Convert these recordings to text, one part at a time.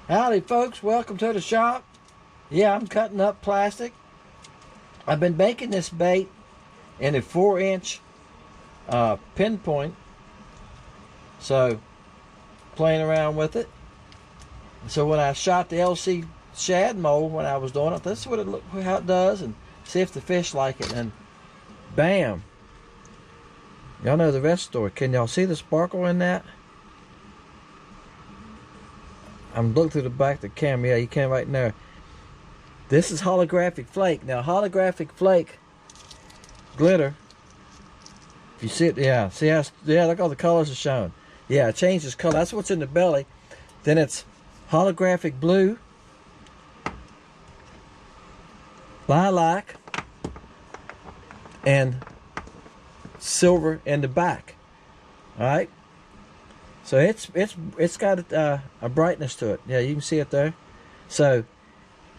Howdy folks, welcome to the shop. Yeah, I'm cutting up plastic. I've been making this bait in a 4-inch pinpoint, so playing around with it. So when I shot the LC shad mold when I was doing it, this is what it look how it does, and see if the fish like it, and bam, y'all know the rest of the story. Can y'all see the sparkle in that? I'm looking through the back of the camera. Yeah, you can right in there. This is holographic flake. Now, holographic flake glitter. If you see it, yeah, see how, yeah, look, all the colors are showing. Yeah, it changes color. That's what's in the belly. Then it's holographic blue, lilac, and silver in the back. All right. So it's got a brightness to it. Yeah, you can see it there. So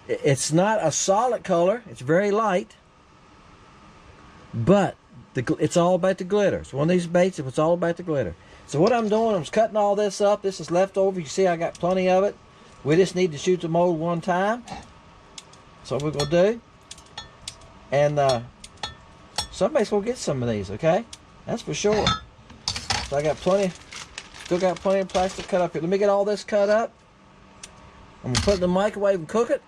it's not a solid color. It's very light. But it's all about the glitter. It's one of these baits. It's all about the glitter. So what I'm doing, I'm cutting all this up. This is leftover. You see, I got plenty of it. We just need to shoot the mold one time. That's what we're gonna do. And somebody's gonna get some of these. Okay, that's for sure. So I got plenty. Still got plenty of plastic cut up here. Let me get all this cut up. I'm gonna put it in the microwave and cook it.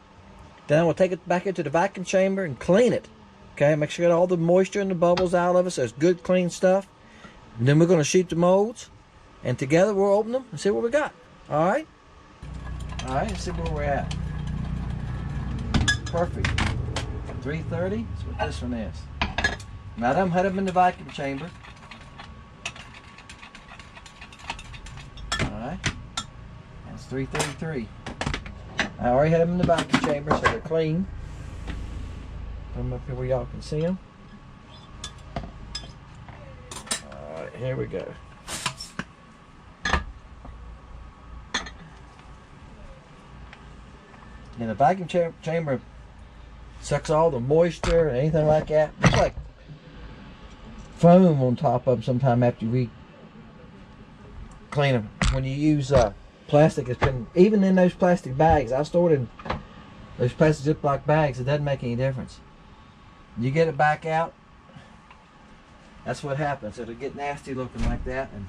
Then we'll take it back into the vacuum chamber and clean it. Okay, make sure you get all the moisture and the bubbles out of it, so it's good, clean stuff. And then we're gonna shoot the molds, and together we'll open them and see what we got. All right. All right. Let's see where we're at. Perfect. 330. That's what this one is. Now I'm head up in the vacuum chamber. That's 333. I already had them in the vacuum chamber, so they're clean. Put them up here where y'all can see them. Alright, here we go. And the vacuum chamber sucks all the moisture and anything like that. It's like foam on top of them sometime after you clean them. When you use plastic, it's been, even in those plastic bags, I stored in those plastic Ziploc bags, it doesn't make any difference. You get it back out, that's what happens. It'll get nasty looking like that, and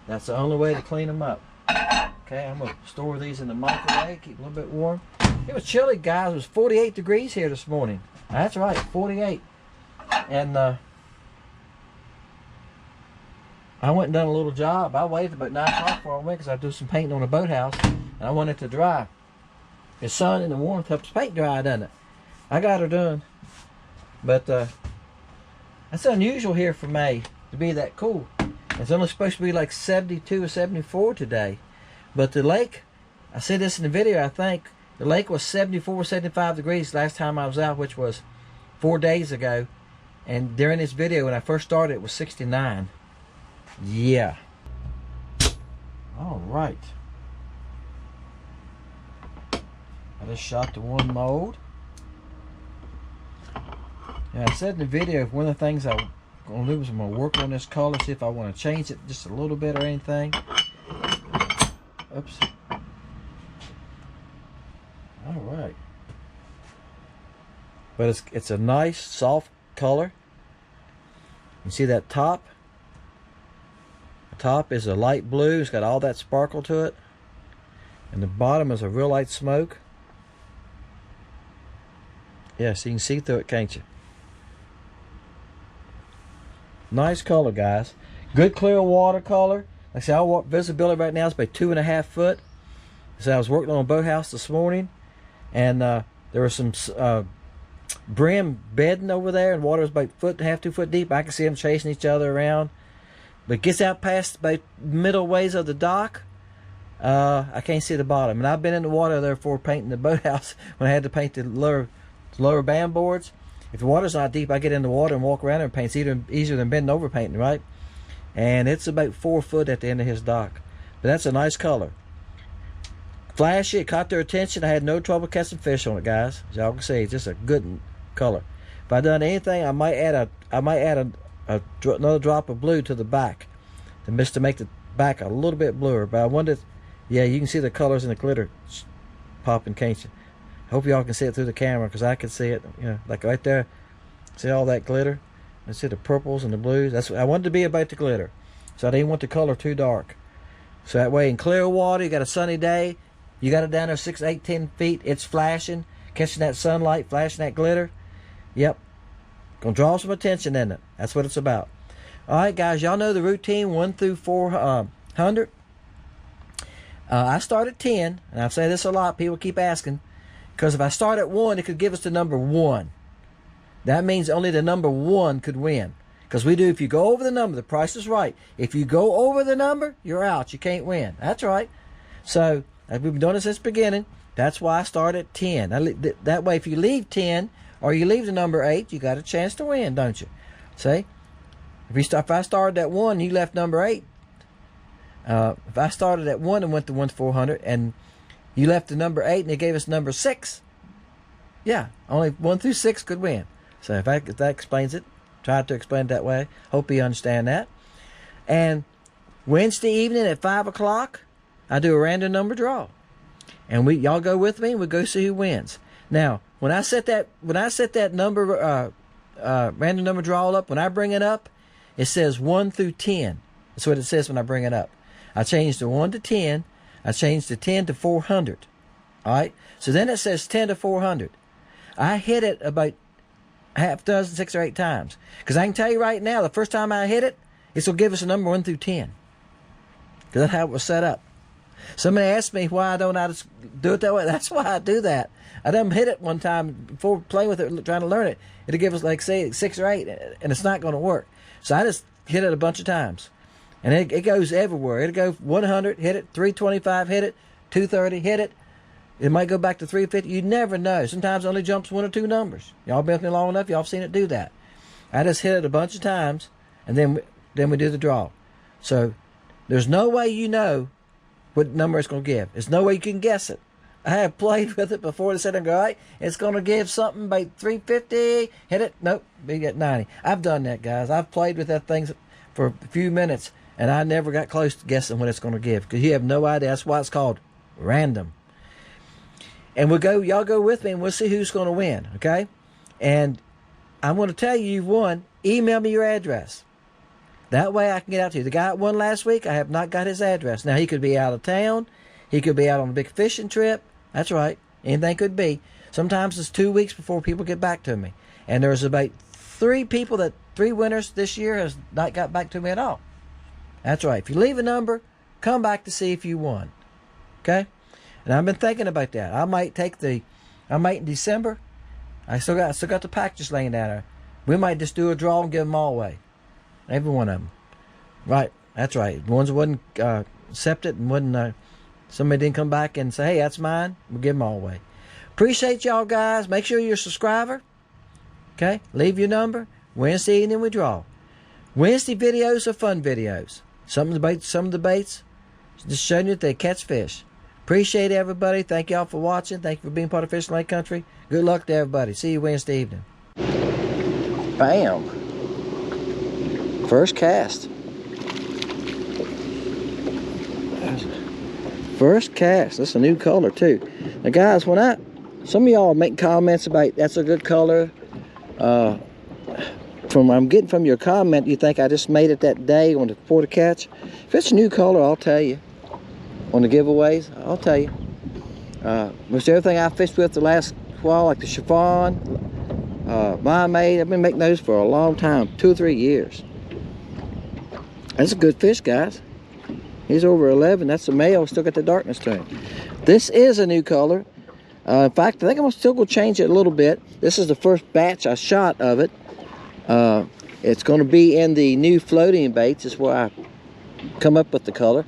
that's the only way to clean them up. Okay, I'm gonna store these in the microwave, keep a little bit warm. It was chilly, guys. It was 48 degrees here this morning. That's right, 48. And I went and done a little job. I waited about 9 o'clock before I went because I do some painting on the boathouse, and I wanted it to dry. The sun and the warmth helps paint dry, doesn't it? I got her done. But that's unusual here for May to be that cool. It's only supposed to be like 72 or 74 today. But the lake, I said this in the video, I think, the lake was 74, 75 degrees last time I was out, which was 4 days ago. And during this video, when I first started, it was 69. Yeah. All right. I just shot the one mold. Yeah, I said in the video, one of the things I'm going to do is I'm going to work on this color, see if I want to change it just a little bit or anything. Oops. All right. But it's a nice soft color. You see that top? The top is a light blue. It's got all that sparkle to it. And the bottom is a real light smoke. Yeah, so you can see through it, can't you? Nice color, guys. Good clear watercolor. Like I said, our visibility right now is about 2.5 foot. So I was working on a boathouse this morning, and there was some brim bedding over there, and water was about 1.5 to 2 foot deep. I can see them chasing each other around. But it gets out past about middle ways of the dock. I can't see the bottom. And I've been in the water there for painting the boathouse when I had to paint the lower band boards. If the water's not deep, I get in the water and walk around and paint. It's easier than bending over painting, right? And it's about 4 foot at the end of his dock. But that's a nice color. Flashy, it caught their attention. I had no trouble catching fish on it, guys. As y'all can see, it's just a good color. If I done anything, I might add another drop of blue to the back, to make the back a little bit bluer. But I wanted, yeah, you can see the colors in the glitter popping, can't you? Hope y'all can see it through the camera, because I can see it. You know, like right there. See all that glitter? I see the purples and the blues. That's I wanted to be about the glitter, so I didn't want the color too dark. So that way, in clear water, you got a sunny day, you got it down there 6, 8, 10 feet. It's flashing, catching that sunlight, flashing that glitter. Yep, gonna draw some attention in it. That's what it's about. All right, guys, y'all know the routine 1 through 400. I start at 10, and I say this a lot. People keep asking, because if I start at 1, it could give us the number 1. That means only the number 1 could win. Because we do, if you go over the number, the price is right. If you go over the number, you're out. You can't win. That's right. So, we've been doing this since the beginning. That's why I start at 10. That way, if you leave 10, or you leave the number 8, you got a chance to win, don't you? See? If I started at 1, you left number 8. If I started at 1 and went to 1 to 400, and you left the number 8, and it gave us number 6, yeah, only 1 through 6 could win. So if that explains it, tried to explain it that way. Hope you understand that. And Wednesday evening at 5 o'clock, I do a random number draw, and y'all go with me, and we go see who wins. Now, when I set that number random number draw up, when I bring it up, it says 1 through 10. That's what it says when I bring it up. I changed the 1 to 10. I changed the 10 to 400. All right. So then it says 10 to 400. I hit it about half dozen, 6 or 8 times. Because I can tell you right now, the first time I hit it, it's going to give us a number 1 through 10. Because that's how it was set up. Somebody asked me why I don't know how to do it that way. That's why I do that. I done hit it one time before playing with it, trying to learn it. It'll give us, like, say, 6 or 8, and it's not going to work. So I just hit it a bunch of times. And it goes everywhere. It'll go 100, hit it, 325, hit it, 230, hit it. It might go back to 350. You never know. Sometimes it only jumps 1 or 2 numbers. Y'all been with me long enough, y'all seen it do that. I just hit it a bunch of times, and then we do the draw. So there's no way you know what number it's going to give. There's no way you can guess it. I have played with it before. They said, all right, it's going to give something by 350. Hit it. Nope. We get 90. I've done that, guys. I've played with that thing for a few minutes, and I never got close to guessing what it's going to give, because you have no idea. That's why it's called random. And y'all go with me, and we'll see who's going to win, okay? And I'm going to tell you you've won. Email me your address. That way I can get out to you. The guy that won last week, I have not got his address. Now, he could be out of town. He could be out on a big fishing trip. That's right. Anything could be. Sometimes it's 2 weeks before people get back to me. And there's about 3 winners this year has not got back to me at all. That's right. If you leave a number, come back to see if you won. Okay? And I've been thinking about that. I might in December. I still got the packages laying down there. We might just do a draw and give them all away. Every one of them. Right. That's right. The ones that wouldn't accept it and wouldn't, somebody didn't come back and say, hey, that's mine, we'll give them all away. Appreciate y'all, guys. Make sure you're a subscriber. Okay? Leave your number. Wednesday evening we draw. Wednesday videos are fun videos. Some of the baits, just showing you that they catch fish. Appreciate everybody. Thank y'all for watching. Thank you for being part of Fishing Lake Country. Good luck to everybody. See you Wednesday evening. Bam. First cast. First cast. That's a new color too. Now guys, some of y'all make comments about that's a good color. I'm getting from your comment, you think I just made it that day for the catch. If it's a new color, I'll tell you. On the giveaways, I'll tell you. Most everything I fished with the last while, like the chiffon, Limeade, I've been making those for a long time, 2 or 3 years. That's a good fish, guys. He's over 11. That's a male. Still got the darkness to him. This is a new color. In fact, I think I'm still going to change it a little bit. This is the first batch I shot of it. It's going to be in the new floating baits. Is where I come up with the color.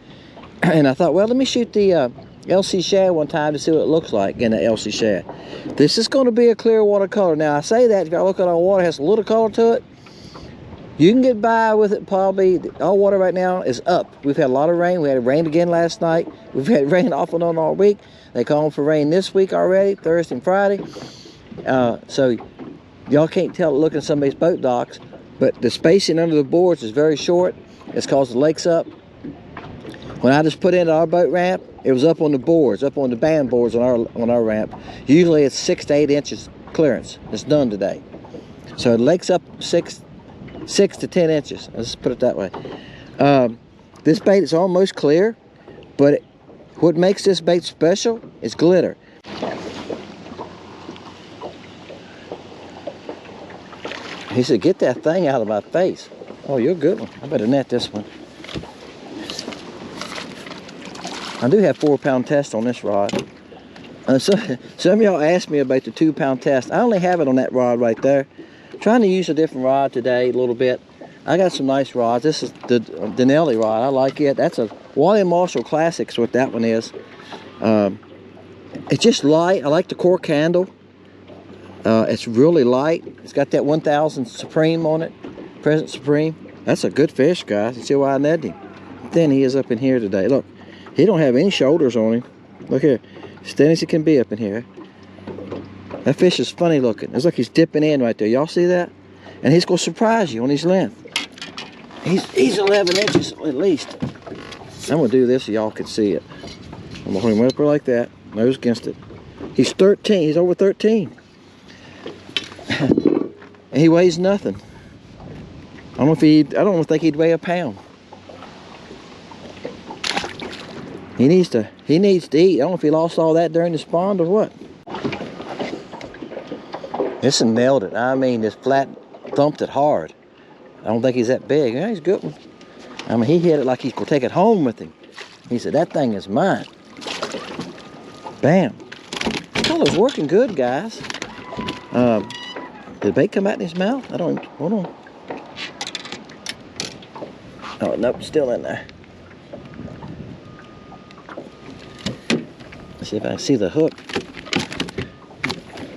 And I thought, well, let me shoot the LC Shad one time to see what it looks like in the LC Shad. This is going to be a clear water color. Now, I say that if y'all look at our water, it has a little color to it. You can get by with it probably. Our water right now is up. We've had a lot of rain. We had rain again last night. We've had rain off and on all week. They calling for rain this week already, Thursday and Friday. So Y'all can't tell it looking at some of these boat docks, but the spacing under the boards is very short. It's cause the lake's up. When I just put in our boat ramp, it was up on the boards, up on the band boards on our ramp. Usually it's 6 to 8 inches clearance. It's done today. So the lake's up 6 to 10 inches. Let's put it that way. This bait is almost clear, but what makes this bait special is glitter. He said, get that thing out of my face. Oh, you're a good one. I better net this one. I do have 4-pound test on this rod. Some of y'all asked me about the 2-pound test. I only have it on that rod right there. Trying to use a different rod today a little bit. I got some nice rods. This is the Denelli rod. I like it. That's a Wally Marshall Classics, what that one is. It's just light. I like the cork handle. It's really light. It's got that 1000 Supreme on it. Present Supreme. That's a good fish, guys. You see why I netted him. Then he is up in here today. Look, he don't have any shoulders on him. Look here. Steady as he can be up in here. That fish is funny looking. It's like he's dipping in right there. Y'all see that? And he's going to surprise you on his length. He's 11 inches at least. I'm going to do this so y'all can see it. I'm going to hold him up like that. Nose against it. He's 13. He's over 13. And he weighs nothing. I don't think he'd weigh a pound. He needs to eat. I don't know if he lost all that during the spawn or what. This one nailed it. I mean, this flat thumped it hard. I don't think he's that big. Yeah, he's a good one. I mean, he hit it like he's gonna take it home with him. He said, that thing is mine. Bam. Color's working good, guys. Did the bait come out in his mouth? I don't even, hold on. Oh, nope, still in there. Let's see if I can see the hook.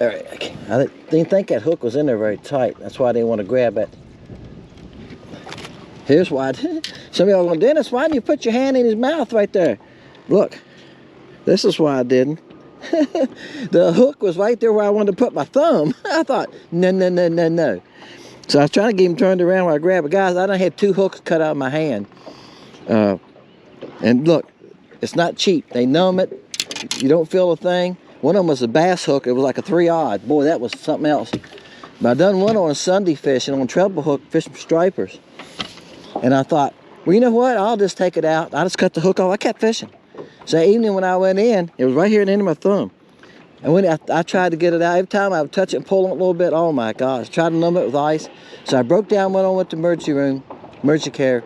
All right, I didn't think that hook was in there very tight. That's why I didn't want to grab it. Here's why. Some of y'all are going, Dennis, why didn't you put your hand in his mouth right there? Look, this is why I didn't. The hook was right there where I wanted to put my thumb. I thought, no. So I was trying to get him turned around while I grabbed it. Guys, I done had 2 hooks cut out of my hand. And look, it's not cheap. They numb it. You don't feel a thing. One of them was a bass hook. It was like a 3-aught. Boy, that was something else. But I done one on Sunday fishing on treble hook, fishing for stripers. And I thought, well, you know what? I'll just take it out. I just cut the hook off. I kept fishing. So that evening when I went in, it was right here at the end of my thumb. And when I tried to get it out, every time I would touch it and pull on it a little bit, oh my gosh, tried to numb it with ice. So I broke down, went on with the emergency care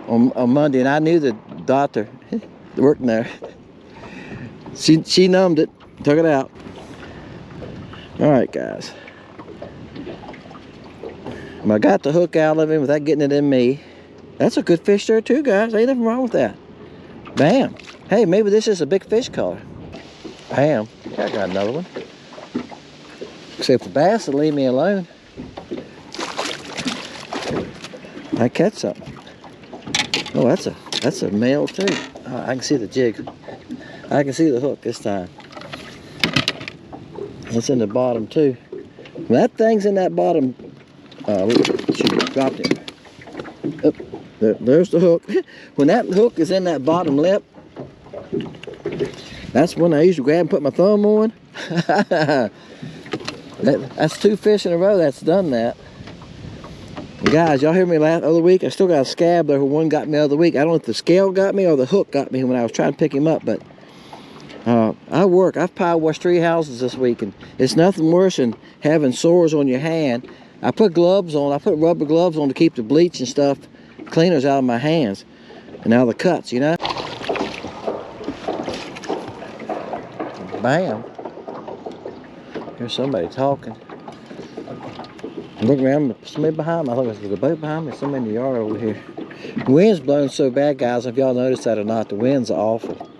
on Monday, and I knew the doctor working there. She numbed it, took it out. All right, guys. I got the hook out of him without getting it in me. That's a good fish there too, guys. Ain't nothing wrong with that. Bam. Hey, maybe this is a big fish color. Bam. I got another one. Except the bass will leave me alone. I catch something. Oh, that's a male too. Oh, I can see the jig. I can see the hook this time. It's in the bottom too. When that thing's in that bottom. Shoot, dropped it. Oh, there's the hook. When that hook is in that bottom lip, that's when I usually grab and put my thumb on. That's 2 fish in a row that's done that. And guys, y'all hear me last other week? I still got a scab there where one got me the other week. I don't know if the scale got me or the hook got me when I was trying to pick him up, but I've power washed 3 houses this week, and it's nothing worse than having sores on your hand. I put gloves on. I put rubber gloves on to keep the bleach and stuff, cleaners out of my hands, and out of the cuts, you know. Bam. Here's somebody talking. I'm looking around, somebody behind me. I think there's a boat behind me, somebody in the yard over here. The wind's blowing so bad, guys, if y'all noticed that or not, the wind's awful.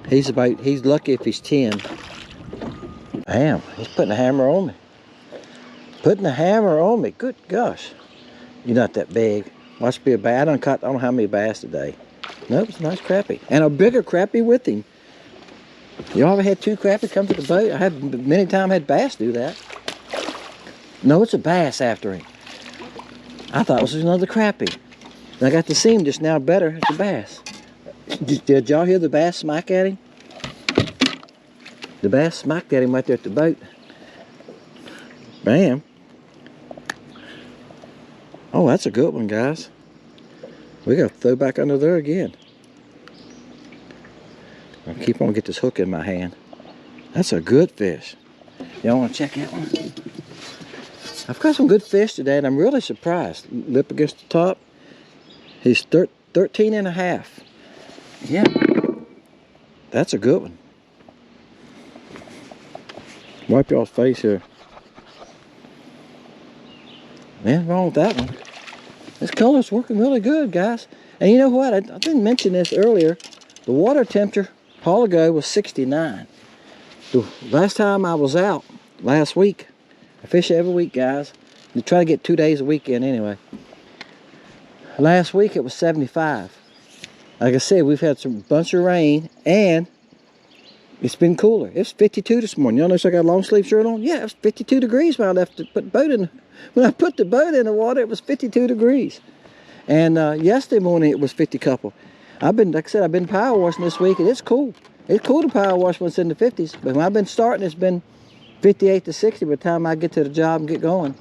He's lucky if he's 10. Damn, he's putting a hammer on me. Putting a hammer on me. Good gosh. You're not that big. Must be a bass. I don't know how many bass today. Nope, it's a nice crappie. And a bigger crappie with him. Y'all ever had 2 crappie come to the boat? I have many times had bass do that. No, it's a bass after him. I thought it was another crappie. And I got to see him just now better. It's a bass. Did y'all hear the bass smack at him? The bass smacked at him right there at the boat. Bam. Oh, that's a good one, guys. We got to throw back under there again. I'll keep on get this hook in my hand. That's a good fish. Y'all want to check that one? I've got some good fish today, and I'm really surprised. Lip against the top. He's 13 and a half. Yeah, that's a good one. Wipe y'all's face here. Man, wrong with that one. This color's working really good, guys. And you know what? I didn't mention this earlier. The water temperature a while ago was 69. The last time I was out, last week, I fish every week, guys. You try to get 2 days a week in anyway. Last week it was 75. Like I said, we've had some bunch of rain, and it's been cooler. It's 52 this morning. Y'all notice I got a long sleeve shirt on? Yeah, it was 52 degrees when I left to put the boat in. When I put the boat in the water, it was 52 degrees. And yesterday morning it was 50 couple. Like I said, I've been power washing this week, and it's cool. It's cool to power wash when it's in the 50s. But when I've been starting, it's been 58 to 60 by the time I get to the job and get going.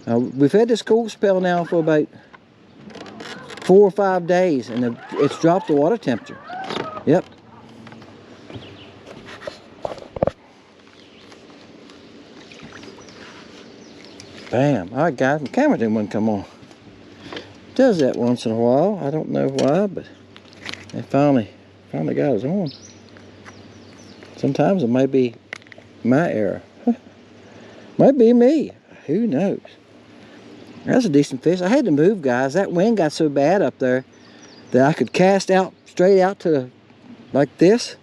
We've had this cool spell now for about 4 or 5 days, and it's dropped the water temperature. Yep. Bam. All right, guys, my camera didn't want to come on. Does that once in a while. I don't know why, but it finally got us on. Sometimes it might be my error. Might be me. Who knows? That's a decent fish. I had to move, guys. That wind got so bad up there that I could cast out straight out to the, like this,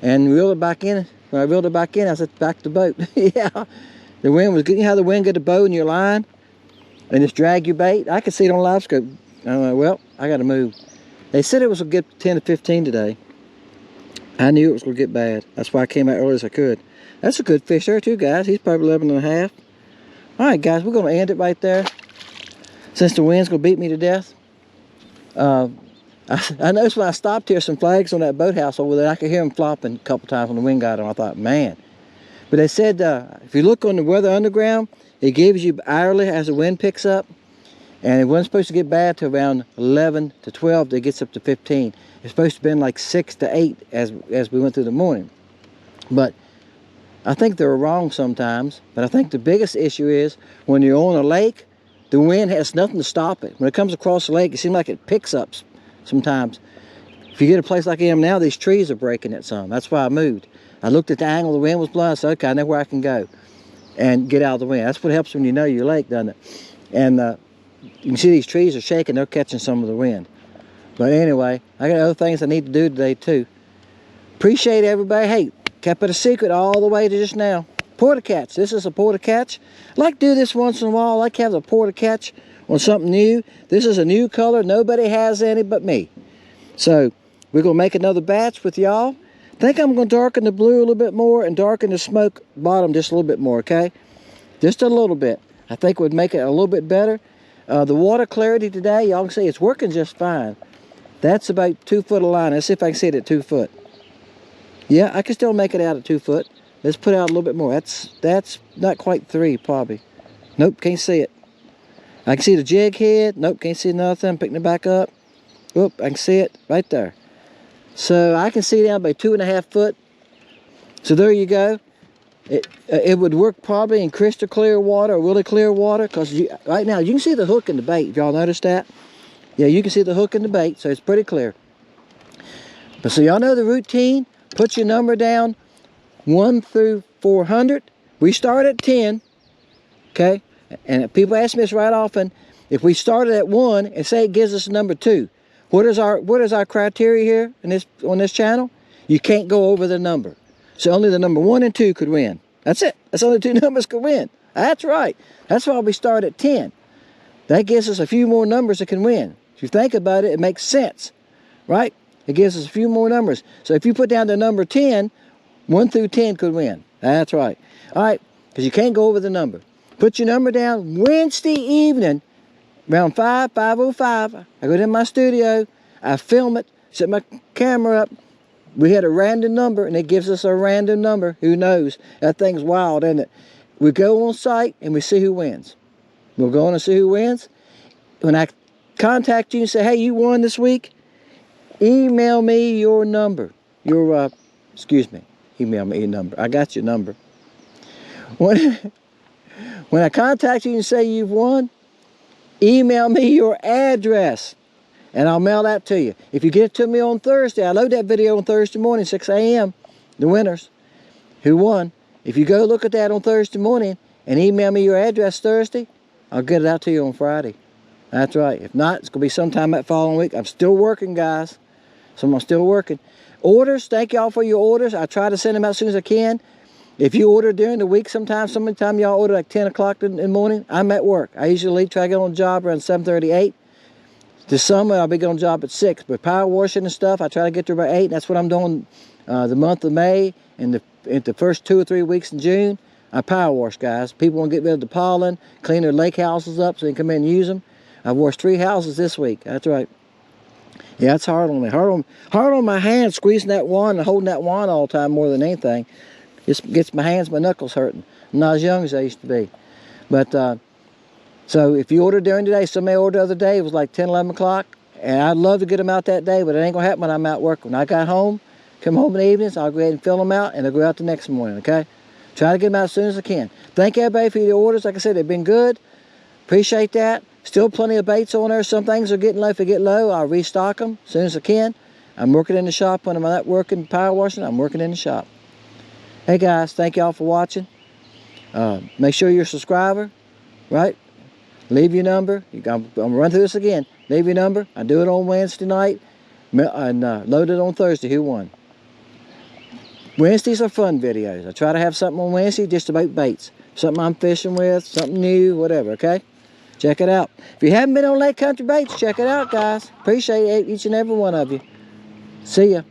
and reel it back in. When I reeled it back in, I said back to the boat. Yeah, the wind was good. You know how the wind got the bow in your line and just drag your bait? I could see it on live scope. I'm like, well, I got to move. They said it was a good 10 to 15 today. I knew it was going to get bad. That's why I came out early as I could. That's a good fish there too, guys. He's probably 11 and a half. All right, guys, we're going to end it right there. Since the wind's going to beat me to death. I noticed when I stopped here, some flags on that boathouse over there, I could hear them flopping a couple times when the wind got them. I thought, man. But they said, if you look on the Weather Underground, it gives you hourly as the wind picks up. And it wasn't supposed to get bad till around 11 to 12, it gets up to 15. It's supposed to be like 6 to 8 as we went through the morning. But I think they were wrong sometimes. But I think the biggest issue is when you're on a lake, the wind has nothing to stop it. When it comes across the lake, it seems like it picks up sometimes. If you get a place like I am now, these trees are breaking it some. That's why I moved. I looked at the angle the wind was blowing. I said, okay, I know where I can go and get out of the wind. That's what helps when you know your lake, doesn't it? And you can see these trees are shaking. They're catching some of the wind. But anyway, I got other things I need to do today too. Appreciate everybody. Hey, kept it a secret all the way to just now. Porta catch. This is a porta catch. I like to do this once in a while. I like to have the porta catch on something new. This is a new color. Nobody has any but me. So we're going to make another batch with y'all. I think I'm going to darken the blue a little bit more and darken the smoke bottom just a little bit more, okay? Just a little bit. I think would make it a little bit better. The water clarity today, y'all can see it's working just fine. That's about 2 foot of line. Let's see if I can see it at 2 foot. Yeah, I can still make it out at 2 foot. Let's put out a little bit more. That's not quite 3, probably. Nope, can't see it. I can see the jig head. Nope, can't see nothing. Picking it back up. Oop, I can see it right there. So I can see down by 2.5 foot. So there you go. It would work probably in crystal clear water or really clear water, because right now you can see the hook in the bait. If y'all noticed that? Yeah, you can see the hook in the bait, so it's pretty clear. But so y'all know the routine. Put your number down 1 through 400. We start at 10. Okay? And people ask me this right often. If we started at 1 and say it gives us a number 2, what is our criteria here on this channel? You can't go over the number. So only the number 1 and 2 could win. That's it. That's only 2 numbers could win. That's right. That's why we start at 10. That gives us a few more numbers that can win. If you think about it, it makes sense, right? It gives us a few more numbers. So if you put down the number 10 1 through 10 could win. That's right. All right, because you can't go over the number. Put your number down Wednesday evening, around 5:05. I go to my studio, I film it, set my camera up. We had a random number, and it gives us a random number. Who knows? That thing's wild, isn't it? We go on site, and we see who wins. We'll go on and see who wins. When I contact you and say, hey, you won this week, email me your number. Excuse me. Email me your number. I got your number. When I contact you and say you've won, email me your address, and I'll mail that to you. If you get it to me on Thursday, I load that video on Thursday morning, 6 a.m., the winners, who won. If you go look at that on Thursday morning and email me your address Thursday, I'll get it out to you on Friday. That's right. If not, it's going to be sometime that following week. I'm still working, guys. So I'm still working. Orders, thank y'all for your orders. I try to send them out as soon as I can. If you order during the week sometime y'all order like 10 o'clock in the morning, I'm at work. I usually try to get on the job around 7:38. This summer, I'll be on the job at 6. But power washing and stuff, I try to get there by 8. That's what I'm doing the month of May and the first 2 or 3 weeks in June. I power wash, guys. People want to get rid of the pollen, clean their lake houses up so they can come in and use them. I've washed 3 houses this week. That's right. Yeah, it's hard on me. Hard on my hands, squeezing that wand and holding that wand all the time more than anything. It gets my hands, my knuckles hurting. I'm not as young as I used to be. But, so if you order during the day, somebody ordered the other day, it was like 10, 11 o'clock. And I'd love to get them out that day, but it ain't going to happen when I'm out working. When I got home, come home in the evenings, I'll go ahead and fill them out, and they'll go out the next morning, okay? Try to get them out as soon as I can. Thank everybody for your orders. Like I said, they've been good. Appreciate that. Still plenty of baits on there. Some things are getting low. If they get low, I'll restock them as soon as I can. I'm working in the shop. When I'm not working power washing, I'm working in the shop. Hey guys, thank y'all for watching. Make sure you're a subscriber, right? Leave your number. I'm going to run through this again. Leave your number. I do it on Wednesday night and load it on Thursday. Who won? Wednesdays are fun videos. I try to have something on Wednesday just about baits. Something I'm fishing with, something new, whatever, okay? Check it out. If you haven't been on Lake Country Baits, check it out, guys. Appreciate each and every one of you. See ya.